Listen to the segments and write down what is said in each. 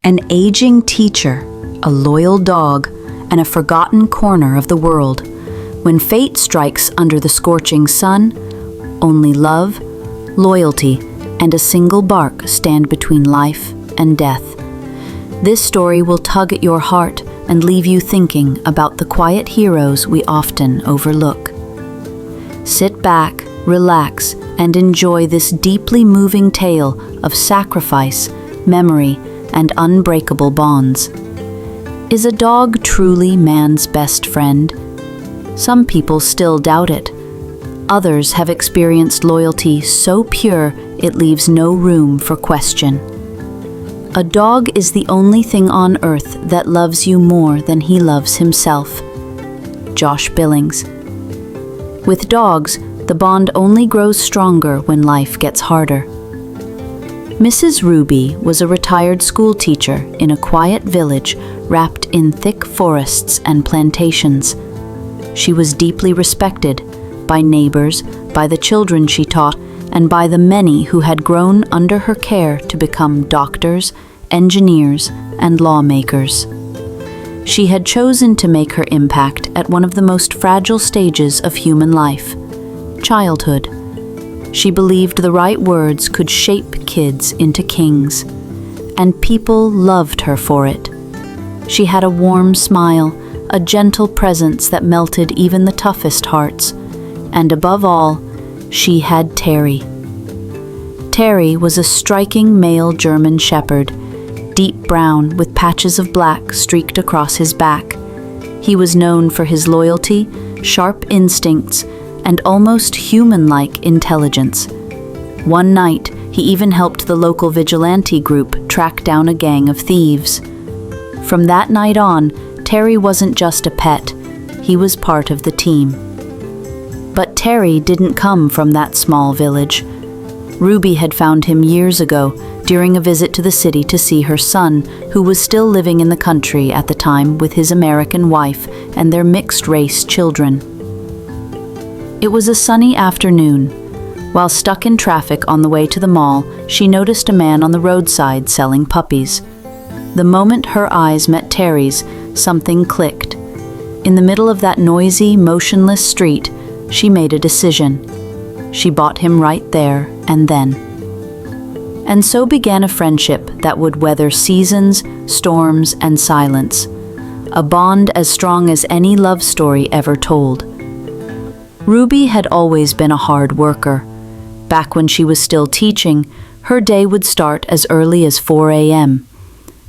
An aging teacher, a loyal dog, and a forgotten corner of the world. When fate strikes under the scorching sun, only love, loyalty, and a single bark stand between life and death. This story will tug at your heart and leave you thinking about the quiet heroes we often overlook. Sit back, relax, and enjoy this deeply moving tale of sacrifice, memory, and unbreakable bonds. Is a dog truly man's best friend? Some people still doubt it. Others have experienced loyalty so pure it leaves no room for question. A dog is the only thing on earth that loves you more than he loves himself. Josh Billings. With dogs, the bond only grows stronger when life gets harder. Mrs. Ruby was a retired school teacher in a quiet village wrapped in thick forests and plantations. She was deeply respected by neighbors, by the children she taught, and by the many who had grown under her care to become doctors, engineers, and lawmakers. She had chosen to make her impact at one of the most fragile stages of human life, childhood. She believed the right words could shape kids into kings, and people loved her for it. She had a warm smile, a gentle presence that melted even the toughest hearts, and above all, she had Terry. Terry was a striking male German shepherd, deep brown with patches of black streaked across his back. He was known for his loyalty, sharp instincts, and almost human-like intelligence. One night, he even helped the local vigilante group track down a gang of thieves. From that night on, Terry wasn't just a pet, he was part of the team. But Terry didn't come from that small village. Ruby had found him years ago during a visit to the city to see her son, who was still living in the country at the time with his American wife and their mixed-race children. It was a sunny afternoon. While stuck in traffic on the way to the mall, she noticed a man on the roadside selling puppies. The moment her eyes met Terry's, something clicked. In the middle of that noisy, motionless street, she made a decision. She bought him right there and then. And so began a friendship that would weather seasons, storms, and silence. A bond as strong as any love story ever told. Ruby had always been a hard worker. Back when she was still teaching, her day would start as early as 4 a.m.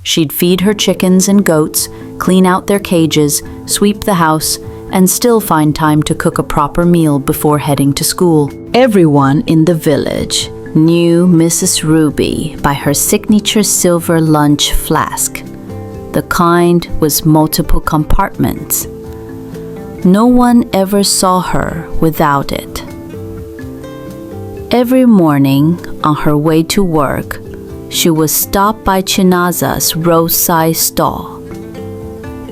She'd feed her chickens and goats, clean out their cages, sweep the house, and still find time to cook a proper meal before heading to school. Everyone in the village knew Mrs. Ruby by her signature silver lunch flask. The kind with multiple compartments. No one ever saw her without it. Every morning, on her way to work, she was stopped by Chinaza's roadside stall,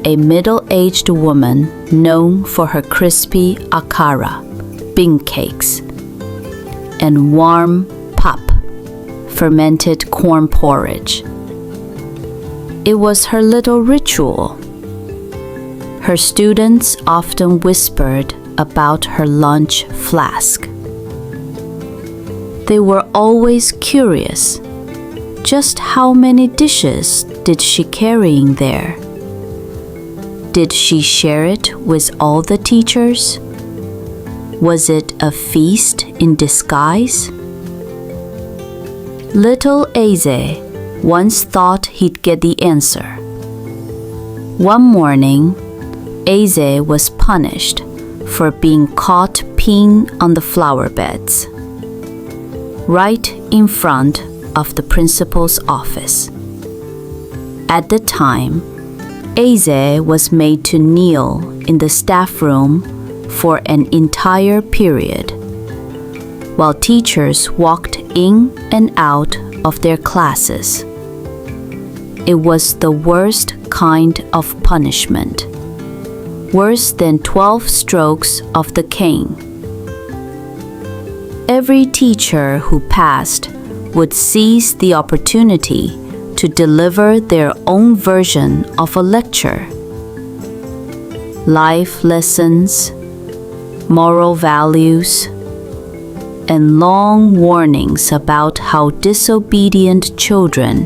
a middle-aged woman known for her crispy akara, bean cakes, and warm pap, fermented corn porridge. It was her little ritual. Her students often whispered about her lunch flask. They were always curious. Just how many dishes did she carry in there? Did she share it with all the teachers? Was it a feast in disguise? Little Aze once thought he'd get the answer. One morning, Aze was punished for being caught peeing on the flower beds, right in front of the principal's office. At the time, Aze was made to kneel in the staff room for an entire period, while teachers walked in and out of their classes. It was the worst kind of punishment, worse than 12 strokes of the cane. Every teacher who passed would seize the opportunity to deliver their own version of a lecture. Life lessons, moral values, and long warnings about how disobedient children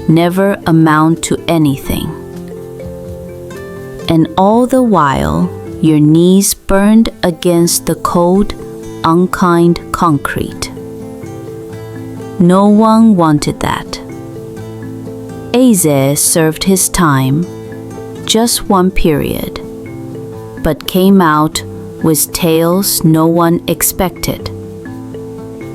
never amount to anything. And all the while, your knees burned against the cold, unkind concrete. No one wanted that. Eze served his time, just one period, but came out with tales no one expected.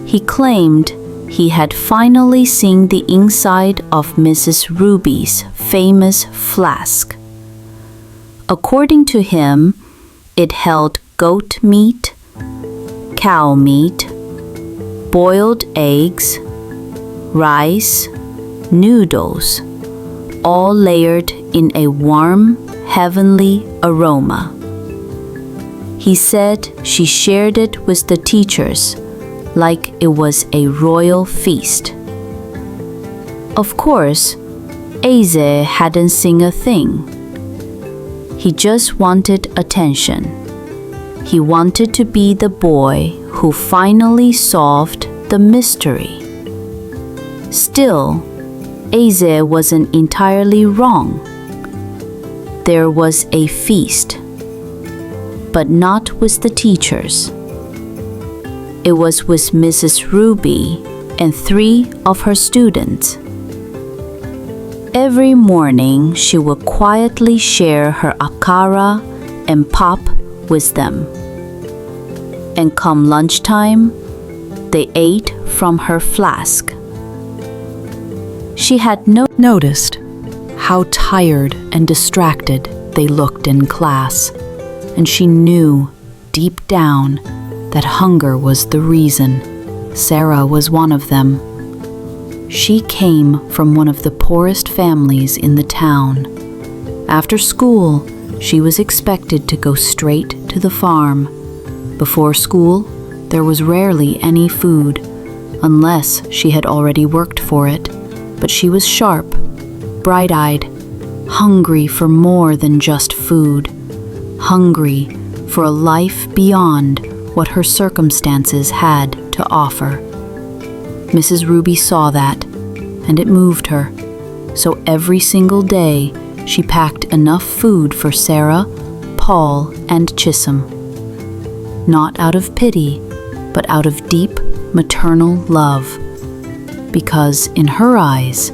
He claimed he had finally seen the inside of Mrs. Ruby's famous flask. According to him, it held goat meat, cow meat, boiled eggs, rice, noodles, all layered in a warm, heavenly aroma. He said she shared it with the teachers like it was a royal feast. Of course, Eze hadn't seen a thing. He just wanted attention. He wanted to be the boy who finally solved the mystery. Still, Eze wasn't entirely wrong. There was a feast, but not with the teachers. It was with Mrs. Ruby and 3 of her students. Every morning, she would quietly share her akara and pop with them. And come lunchtime, they ate from her flask. She had noticed how tired and distracted they looked in class, and she knew deep down that hunger was the reason. Sarah was one of them. She came from one of the poorest families in the town. After school, she was expected to go straight to the farm. Before school, there was rarely any food, unless she had already worked for it. But she was sharp, bright-eyed, hungry for more than just food, hungry for a life beyond what her circumstances had to offer. Mrs. Ruby saw that, and it moved her. So every single day, she packed enough food for Sarah, Paul, and Chisholm. Not out of pity, but out of deep maternal love. Because in her eyes,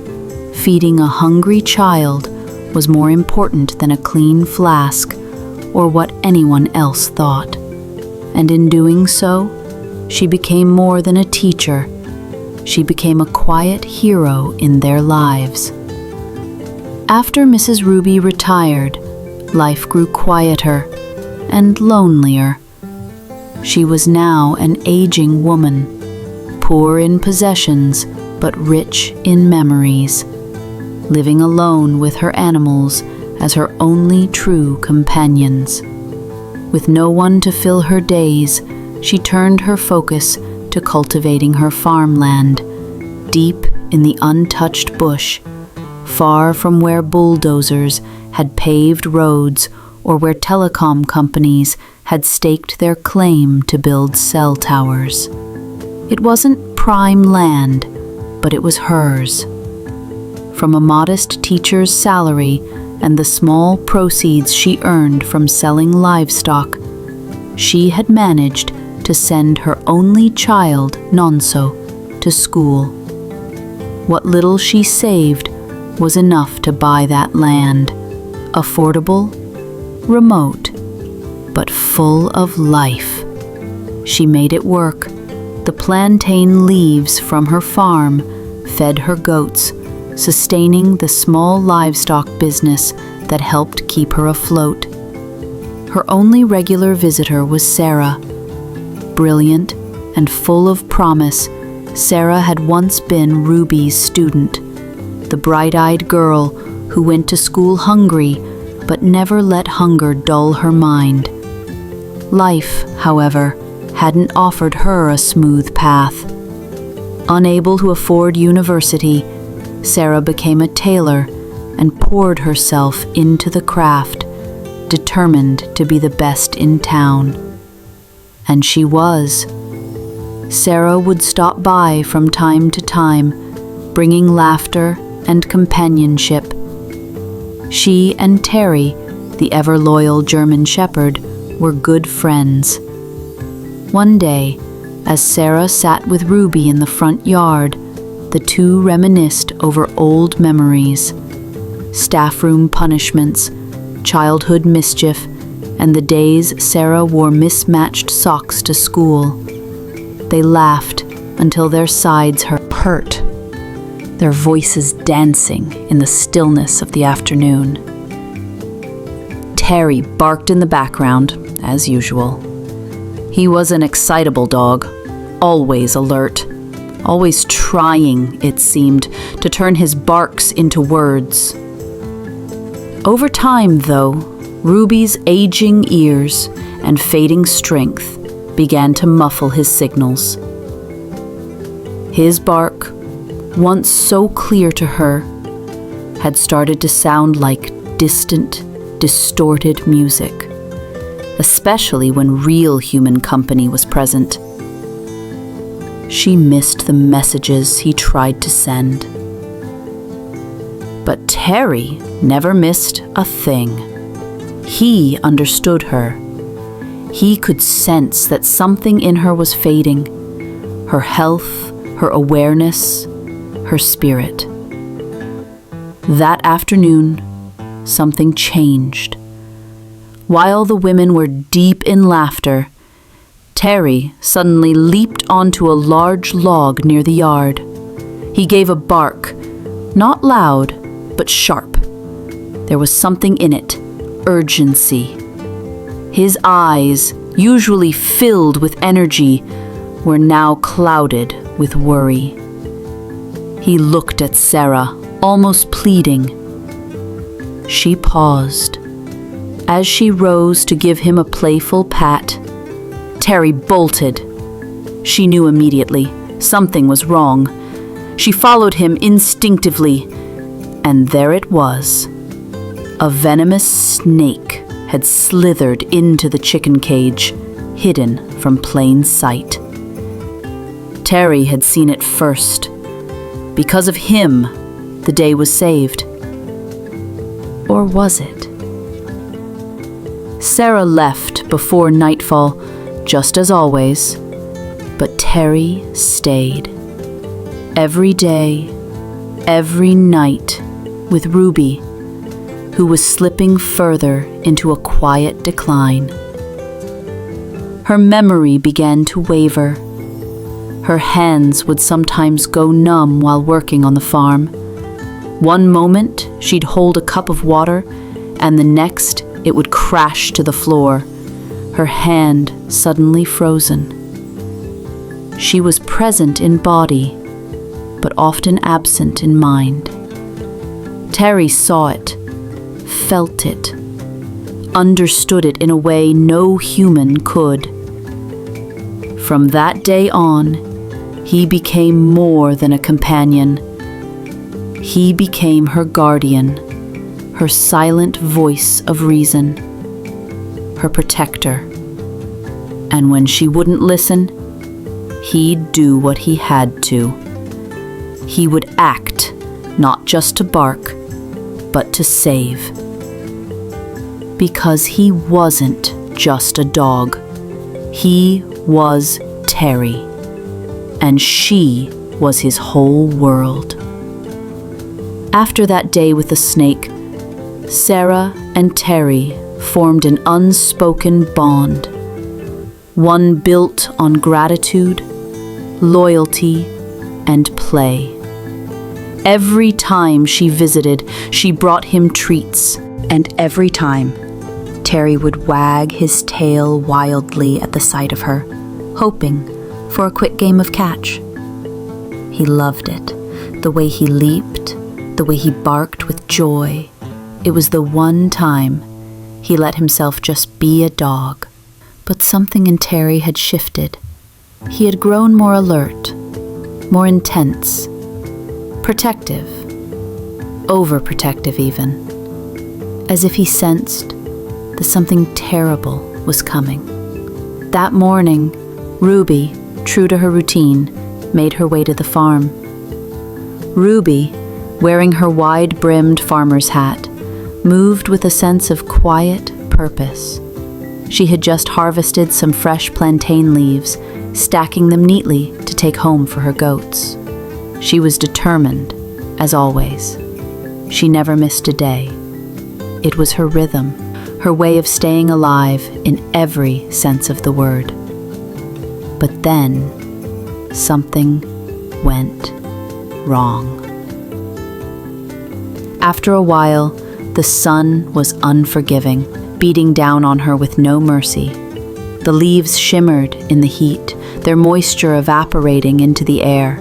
feeding a hungry child was more important than a clean flask or what anyone else thought. And in doing so, she became more than a teacher. She became a quiet hero in their lives. After Mrs. Ruby retired, life grew quieter and lonelier. She was now an aging woman, poor in possessions but rich in memories, living alone with her animals as her only true companions. With no one to fill her days, she turned her focus to cultivating her farmland, deep in the untouched bush, far from where bulldozers had paved roads or where telecom companies had staked their claim to build cell towers. It wasn't prime land, but it was hers. From a modest teacher's salary and the small proceeds she earned from selling livestock, she had managed to send her only child, Nonso, to school. What little she saved was enough to buy that land, affordable, remote, but full of life. She made it work. The plantain leaves from her farm fed her goats, sustaining the small livestock business that helped keep her afloat. Her only regular visitor was Sarah. Brilliant and full of promise, Sarah had once been Ruby's student, the bright-eyed girl who went to school hungry but never let hunger dull her mind. Life, however, hadn't offered her a smooth path. Unable to afford university, Sarah became a tailor and poured herself into the craft, determined to be the best in town. And she was. Sarah would stop by from time to time, bringing laughter and companionship. She and Terry, the ever-loyal German shepherd, were good friends. One day, as Sarah sat with Ruby in the front yard, the two reminisced over old memories, staff room punishments, childhood mischief, and the days Sarah wore mismatched socks to school. They laughed until their sides hurt, their voices dancing in the stillness of the afternoon. Terry barked in the background, as usual. He was an excitable dog, always alert, always trying, it seemed, to turn his barks into words. Over time, though, Ruby's aging ears and fading strength began to muffle his signals. His bark, once so clear to her, had started to sound like distant, distorted music, especially when real human company was present. She missed the messages he tried to send. But Terry never missed a thing. He understood her. He could sense that something in her was fading, her health, her awareness, her spirit. That afternoon, something changed. While the women were deep in laughter, Terry suddenly leaped onto a large log near the yard. He gave a bark, not loud, but sharp. There was something in it, urgency. His eyes, usually filled with energy, were now clouded with worry. He looked at Sarah, almost pleading. She paused. As she rose to give him a playful pat, Terry bolted. She knew immediately something was wrong. She followed him instinctively, and there it was. A venomous snake had slithered into the chicken cage, hidden from plain sight. Terry had seen it first. Because of him, the day was saved. Or was it? Sarah left before nightfall, just as always, but Terry stayed. Every day, every night, with Ruby, who was slipping further into a quiet decline. Her memory began to waver. Her hands would sometimes go numb while working on the farm. One moment, she'd hold a cup of water, and the next, it would crash to the floor, her hand suddenly frozen. She was present in body, but often absent in mind. Terry saw it, felt it, understood it in a way no human could. From that day on, he became more than a companion. He became her guardian, her silent voice of reason, her protector. And when she wouldn't listen, he'd do what he had to. He would act, not just to bark, but to save. Because he wasn't just a dog. He was Terry, and she was his whole world. After that day with the snake, Sarah and Terry formed an unspoken bond, one built on gratitude, loyalty, and play. Every time she visited, she brought him treats, and every time, Terry would wag his tail wildly at the sight of her, hoping for a quick game of catch. He loved it, the way he leaped, the way he barked with joy. It was the one time he let himself just be a dog. But something in Terry had shifted. He had grown more alert, more intense, protective. overprotective even, as if he sensed that something terrible was coming. That morning, Ruby, true to her routine, made her way to the farm. Ruby, wearing her wide-brimmed farmer's hat, moved with a sense of quiet purpose. She had just harvested some fresh plantain leaves, stacking them neatly to take home for her goats. She was determined, as always. She never missed a day. It was her rhythm, her way of staying alive in every sense of the word. But then, something went wrong. After a while, the sun was unforgiving, beating down on her with no mercy. The leaves shimmered in the heat, their moisture evaporating into the air.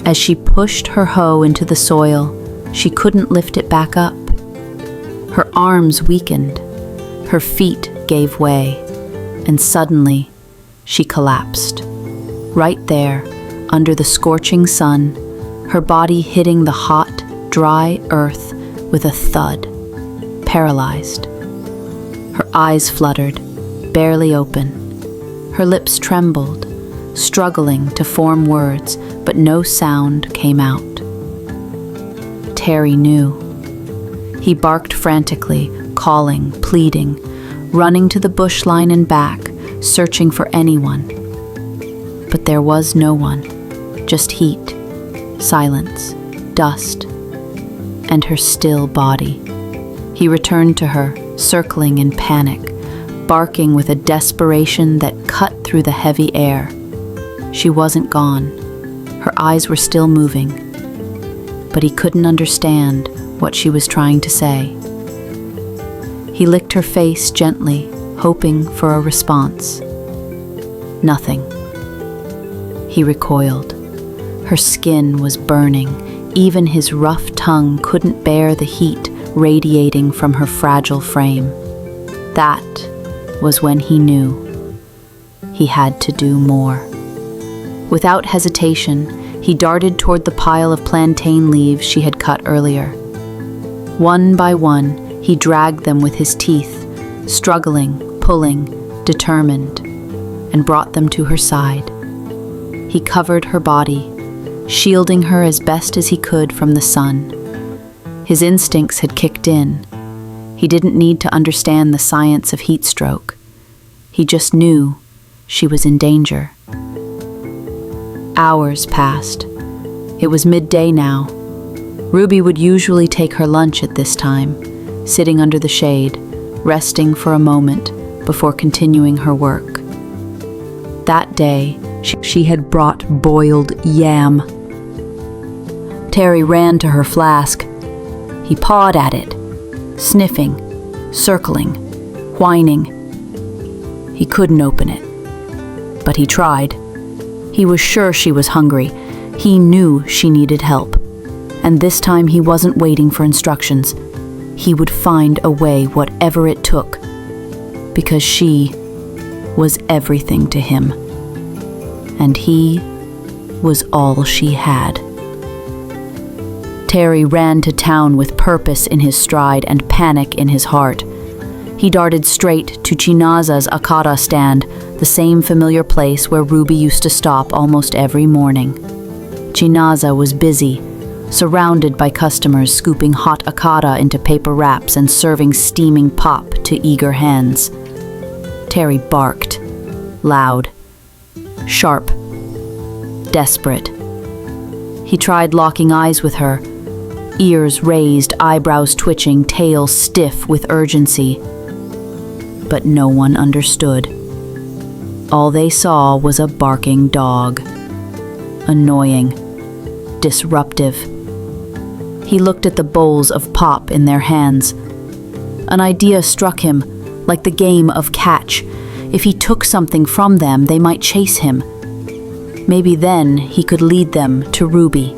As she pushed her hoe into the soil, she couldn't lift it back up. Her arms weakened, her feet gave way, and suddenly she collapsed. Right there, under the scorching sun, her body hitting the hot, dry earth with a thud, paralyzed. Her eyes fluttered, barely open. Her lips trembled, struggling to form words, but no sound came out. Terry knew. He barked frantically, calling, pleading, running to the bush line and back, searching for anyone. But there was no one, just heat, silence, dust, and her still body. He returned to her, circling in panic, barking with a desperation that cut through the heavy air. She wasn't gone. Her eyes were still moving, but he couldn't understand what she was trying to say. He licked her face gently, hoping for a response. Nothing. He recoiled. Her skin was burning. Even his rough tongue couldn't bear the heat radiating from her fragile frame. That was when he knew he had to do more. Without hesitation, he darted toward the pile of plantain leaves she had cut earlier. One by one, he dragged them with his teeth, struggling, pulling, determined, and brought them to her side. He covered her body, shielding her as best as he could from the sun. His instincts had kicked in. He didn't need to understand the science of heat stroke. He just knew she was in danger. Hours passed. It was midday now. Ruby would usually take her lunch at this time, sitting under the shade, resting for a moment before continuing her work. That day, she had brought boiled yam. Terry ran to her flask. He pawed at it, sniffing, circling, whining. He couldn't open it, but he tried. He was sure she was hungry. He knew she needed help. And this time he wasn't waiting for instructions. He would find a way, whatever it took, because she was everything to him. And he was all she had. Terry ran to town with purpose in his stride and panic in his heart. He darted straight to Chinaza's Akata stand, the same familiar place where Ruby used to stop almost every morning. Chinaza was busy, surrounded by customers scooping hot Akata into paper wraps and serving steaming pop to eager hands. Terry barked, loud, sharp, desperate. He tried locking eyes with her, ears raised, eyebrows twitching, tail stiff with urgency. But no one understood. All they saw was a barking dog. Annoying, disruptive. He looked at the bowls of pop in their hands. An idea struck him, like the game of catch. If he took something from them, they might chase him. Maybe then he could lead them to Ruby.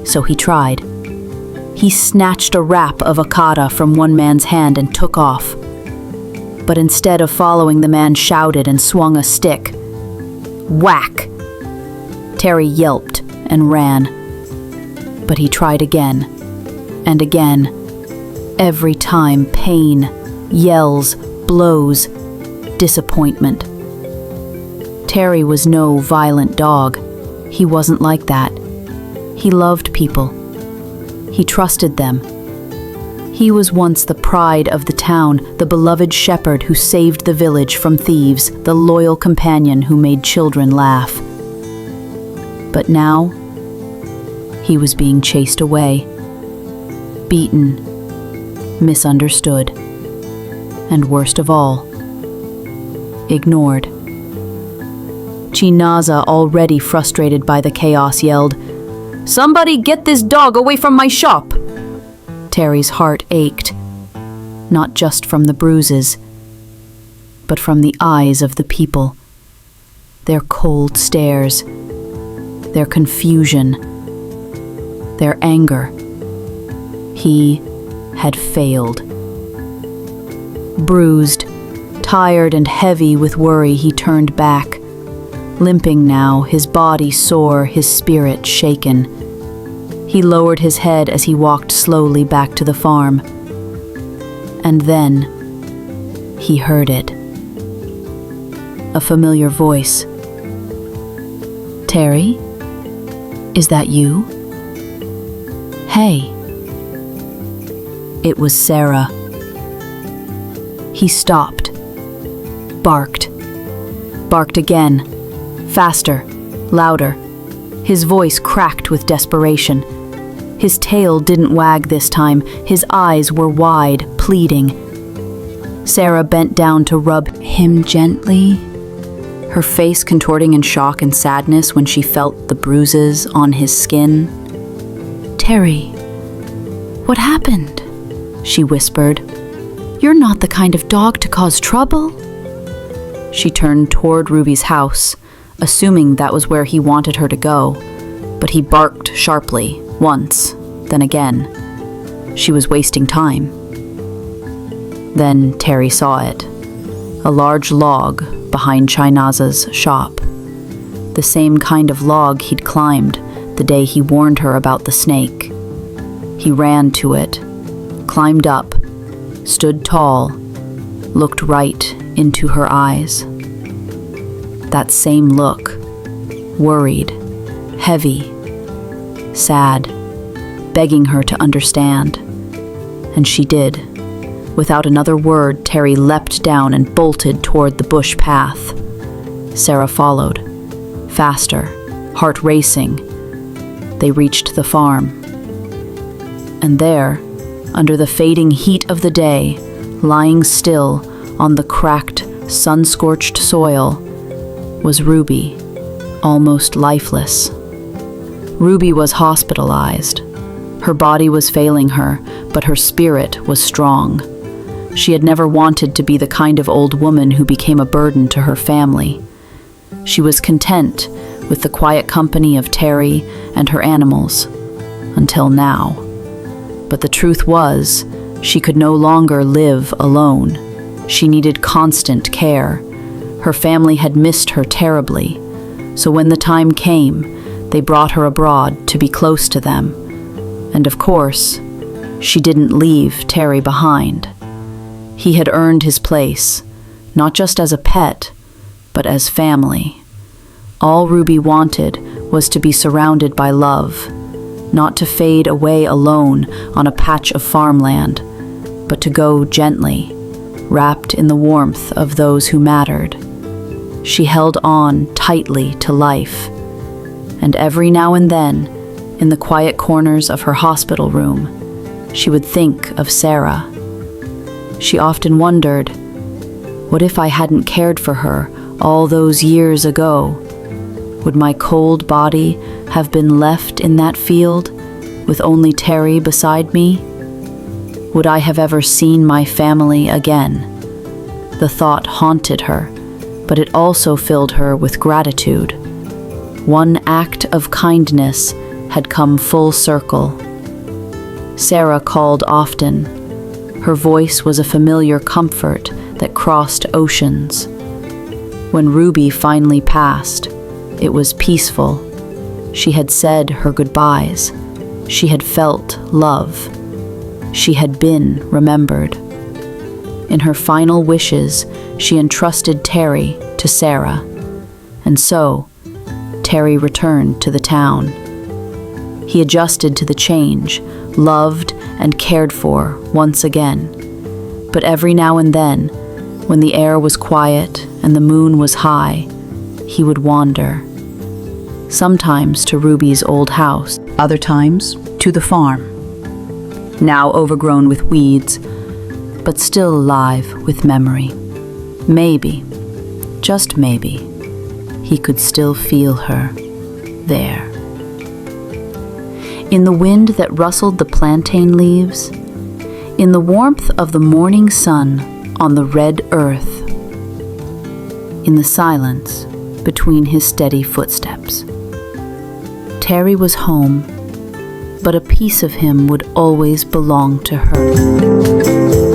So he tried. He snatched a wrap of Akata from one man's hand and took off. But instead of following, the man shouted and swung a stick. Whack! Terry yelped and ran. But he tried again. and again. Every time, pain, yells, blows, disappointment. Terry was no violent dog. He wasn't like that. He loved people. He trusted them. He was once the pride of the town, the beloved shepherd who saved the village from thieves, the loyal companion who made children laugh. But now, he was being chased away, beaten, misunderstood, and worst of all, ignored. Chinaza, already frustrated by the chaos, yelled, "Somebody get this dog away from my shop!" Terry's heart ached, not just from the bruises, but from the eyes of the people, their cold stares, their confusion, their anger. He had failed. Bruised, tired and heavy with worry, he turned back, limping now, his body sore, his spirit shaken. He lowered his head as he walked slowly back to the farm. And then he heard it. A familiar voice. "Terry? Is that you? Hey." It was Sarah. He stopped, barked again, faster, louder. His voice cracked with desperation. His tail didn't wag this time. His eyes were wide, pleading. Sarah bent down to rub him gently, her face contorting in shock and sadness when she felt the bruises on his skin. "Terry, what happened?" she whispered. "You're not the kind of dog to cause trouble." She turned toward Ruby's house, assuming that was where he wanted her to go, but he barked sharply, once, then again. She was wasting time. Then Terry saw it, a large log behind Chinaza's shop, the same kind of log he'd climbed the day he warned her about the snake. He ran to it, climbed up, stood tall, looked right into her eyes. That same look, worried, heavy, sad, begging her to understand. And she did. Without another word, Terry leapt down and bolted toward the bush path. Sarah followed, faster, heart racing. They reached the farm. And there, under the fading heat of the day, lying still on the cracked, sun-scorched soil, was Ruby, almost lifeless. Ruby was hospitalized. Her body was failing her, but her spirit was strong. She had never wanted to be the kind of old woman who became a burden to her family. She was content with the quiet company of Terry and her animals, until now. But the truth was, she could no longer live alone. She needed constant care. Her family had missed her terribly, so when the time came, they brought her abroad to be close to them. And of course, she didn't leave Terry behind. He had earned his place, not just as a pet, but as family. All Ruby wanted was to be surrounded by love, not to fade away alone on a patch of farmland, but to go gently, wrapped in the warmth of those who mattered. She held on tightly to life, and every now and then, in the quiet corners of her hospital room, she would think of Sarah. She often wondered, what if I hadn't cared for her all those years ago? Would my cold body have been left in that field, with only Terry beside me? Would I have ever seen my family again? The thought haunted her, but it also filled her with gratitude. One act of kindness had come full circle. Sarah called often. Her voice was a familiar comfort that crossed oceans. When Ruby finally passed, it was peaceful. She had said her goodbyes. She had felt love. she had been remembered. In her final wishes, she entrusted Terry to Sarah, and so Terry returned to the town. He adjusted to the change, loved and cared for once again. But every now and then, when the air was quiet and the moon was high, he would wander. Sometimes to Ruby's old house, other times to the farm, now overgrown with weeds, but still alive with memory. Maybe, just maybe, he could still feel her there. In the wind that rustled the plantain leaves, in the warmth of the morning sun on the red earth, in the silence between his steady footsteps. Terry was home, but a piece of him would always belong to her.